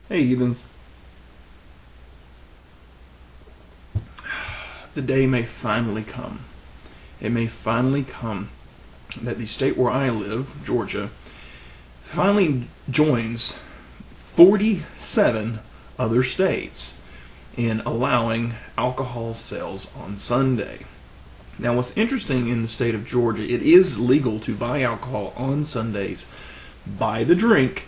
Hey, heathens. The day may finally come. It may finally come that the state where I live, Georgia, finally joins 47 other states in allowing alcohol sales on Sunday. Now, what's interesting in the state of Georgia, it is legal to buy alcohol on Sundays by the drink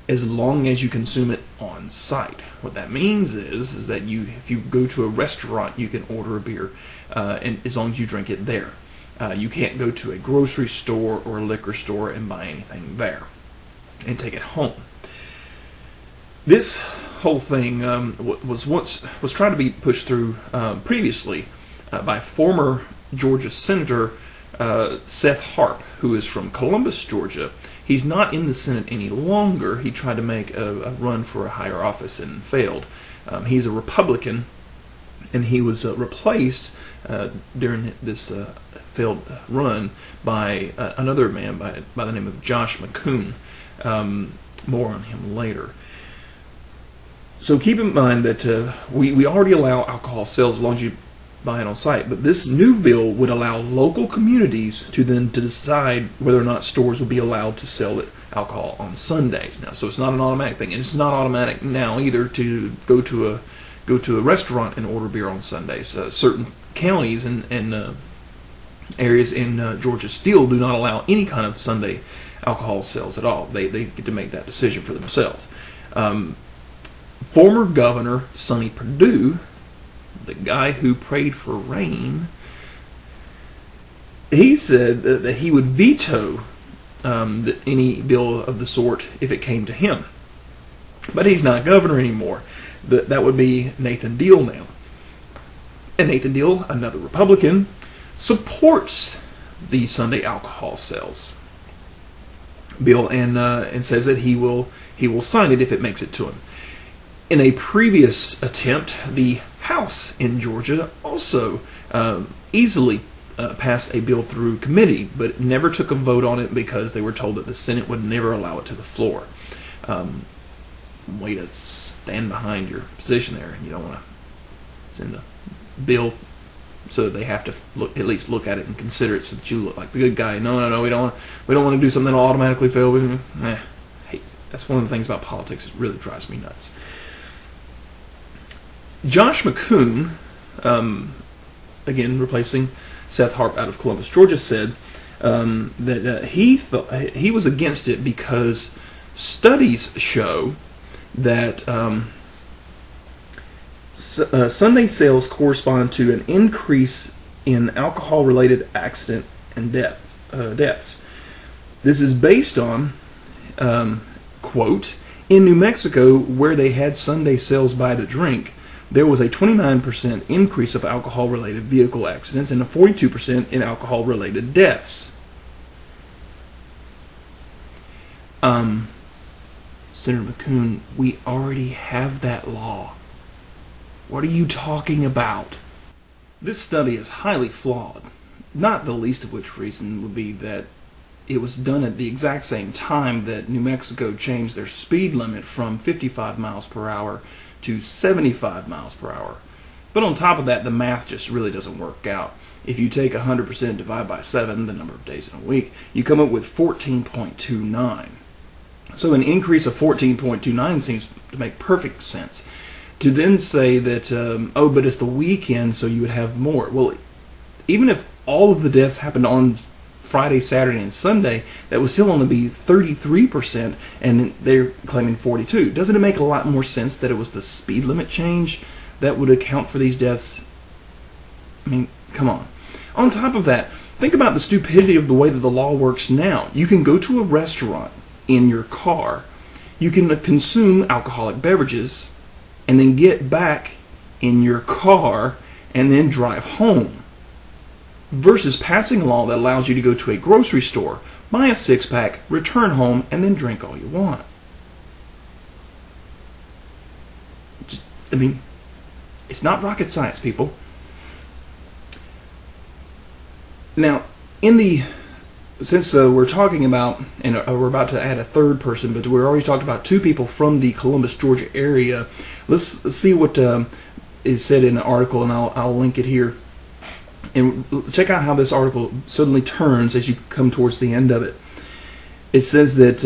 as long as you consume it on site. What that means is that if you go to a restaurant, you can order a beer, and as long as you drink it there. You can't go to a grocery store or a liquor store and buy anything there and take it home. This whole thing was trying to be pushed through previously by former Georgia Senator Seth Harp, who is from Columbus, Georgia. He's not in the Senate any longer. He tried to make a run for a higher office and failed. He's a Republican, and he was replaced during this failed run by another man by the name of Josh McCoon. More on him later. So keep in mind that we already allow alcohol sales as long as you buy it on site, but this new bill would allow local communities to decide whether or not stores will be allowed to sell alcohol on Sundays. Now, so it's not an automatic thing, and it's not automatic now either to go to a restaurant and order beer on Sundays. Certain counties and areas in Georgia still do not allow any kind of Sunday alcohol sales at all. They get to make that decision for themselves. Former Governor Sonny Perdue, the guy who prayed for rain, he said that he would veto any bill of the sort if it came to him. But he's not governor anymore. That would be Nathan Deal now. And Nathan Deal, another Republican, supports the Sunday alcohol sales bill and says that he will sign it if it makes it to him. In a previous attempt, the House in Georgia also easily passed a bill through committee, but never took a vote on it because they were told that the Senate would never allow it to the floor. Way to stand behind your position there. You don't want to send a bill so that they have to at least look at it and consider it so that you look like the good guy. No, we don't want to do something that'll automatically fail. Hey, that's one of the things about politics that really drives me nuts. Josh McCoon, again replacing Seth Harp out of Columbus, Georgia, said that he thought he was against it because studies show that Sunday sales correspond to an increase in alcohol-related accident and deaths. This is based on, quote, in New Mexico, where they had Sunday sales by the drink, there was a 29% increase of alcohol-related vehicle accidents and a 42% in alcohol-related deaths. Senator McCoon, we already have that law. What are you talking about? This study is highly flawed, not the least of which reason would be that it was done at the exact same time that New Mexico changed their speed limit from 55 miles per hour to 75 miles per hour. But on top of that, the math just really doesn't work out. If you take 100% and divide by 7, the number of days in a week, you come up with 14.29. So an increase of 14.29 seems to make perfect sense. To then say that, but it's the weekend, so you would have more. Well, even if all of the deaths happened on Friday, Saturday, and Sunday, that would still only be 33%, and they're claiming 42%. Doesn't it make a lot more sense that it was the speed limit change that would account for these deaths? I mean, come on. On top of that, think about the stupidity of the way that the law works now. You can go to a restaurant in your car, you can consume alcoholic beverages, and then get back in your car and then drive home, versus passing a law that allows you to go to a grocery store, buy a six-pack, return home, and then drink all you want. It's not rocket science, people. Now, in the since we're talking about, and we're about to add a third person, but we already talked about two people from the Columbus, Georgia area. Let's see what is said in the article, and I'll link it here. And check out how this article suddenly turns as you come towards the end of it. It says that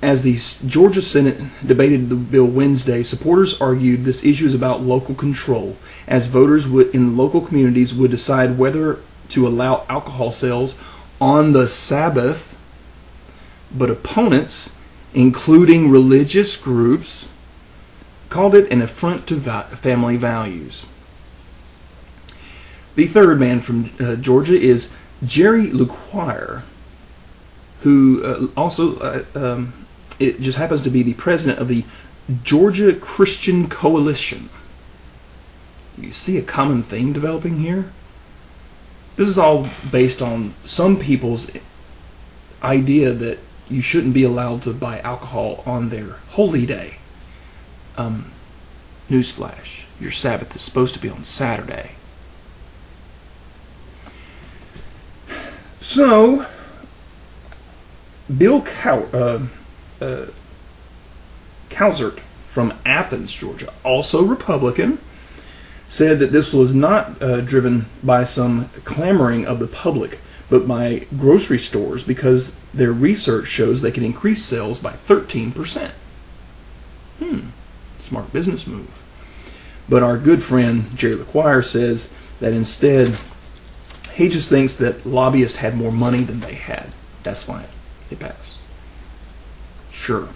as the Georgia Senate debated the bill Wednesday, supporters argued this issue is about local control, as voters in local communities would decide whether to allow alcohol sales on the Sabbath, but opponents, including religious groups, called it an affront to family values. The third man from Georgia is Jerry LeQuire, who also it just happens to be the president of the Georgia Christian Coalition. You see a common theme developing here? This is all based on some people's idea that you shouldn't be allowed to buy alcohol on their holy day. Newsflash, your Sabbath is supposed to be on Saturday. So, Bill Cowsert from Athens, Georgia, also Republican, said that this was not driven by some clamoring of the public, but by grocery stores, because their research shows they can increase sales by 13%. Smart business move. But our good friend Jerry LeQuire says that instead he just thinks that lobbyists had more money than they had. That's why it passed. Sure.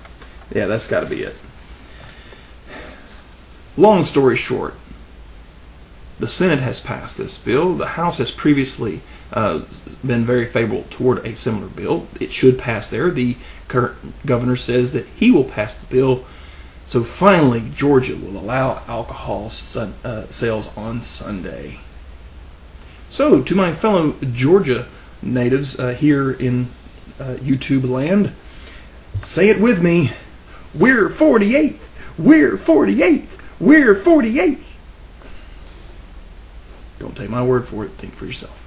Yeah, that's got to be it. Long story short, the Senate has passed this bill. The House has previously been very favorable toward a similar bill. It should pass there. The current governor says that he will pass the bill. So finally, Georgia will allow alcohol sales on Sunday. So, to my fellow Georgia natives here in YouTube land, say it with me. We're 48. We're 48. We're 48. Don't take my word for it. Think for yourself.